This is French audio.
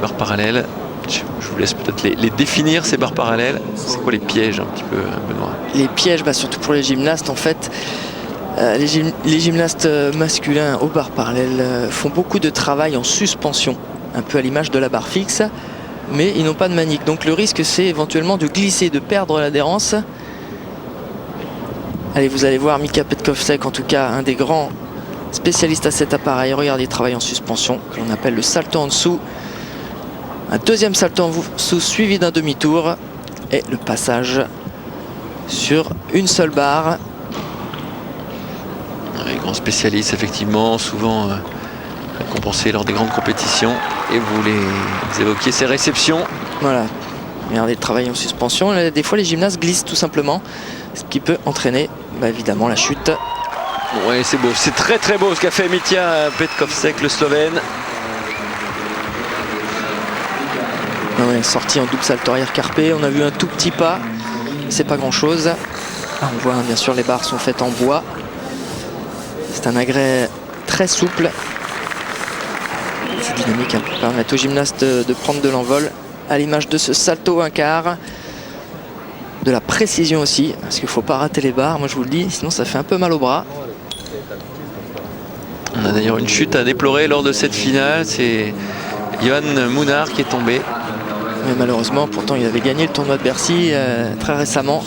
barres parallèles. Je vous laisse peut-être les définir, ces barres parallèles. C'est quoi les pièges un petit peu, Benoît? Les pièges, surtout pour les gymnastes, en fait, les gymnastes masculins aux barres parallèles font beaucoup de travail en suspension, un peu à l'image de la barre fixe, mais ils n'ont pas de manique. Donc le risque, c'est éventuellement de glisser, de perdre l'adhérence. Allez, vous allez voir Mika Petkovsek, en tout cas un des grands spécialistes à cet appareil. Regardez, il travaille en suspension, que l'on appelle le salto en dessous. Un deuxième salto en dessous suivi d'un demi-tour et le passage sur une seule barre. Les grands spécialistes, effectivement, souvent compensés lors des grandes compétitions. Et vous les évoquiez, ces réceptions. Voilà, regardez le travail en suspension. Des fois, les gymnastes glissent tout simplement, ce qui peut entraîner évidemment la chute. Oui, c'est beau, c'est très très beau ce qu'a fait Mitja Petkovsek, le Slovène. Ouais, sorti en double salto arrière carpé, on a vu un tout petit pas, c'est pas grand chose. On voit bien sûr les barres sont faites en bois. C'est un agrès très souple. C'est dynamique, pour permettre aux gymnastes de prendre de l'envol, à l'image de ce salto un quart. De la précision aussi, parce qu'il ne faut pas rater les barres, moi je vous le dis, sinon ça fait un peu mal au bras. On a d'ailleurs une chute à déplorer lors de cette finale, c'est Johan Mounard qui est tombé. Mais malheureusement, pourtant il avait gagné le tournoi de Bercy très récemment.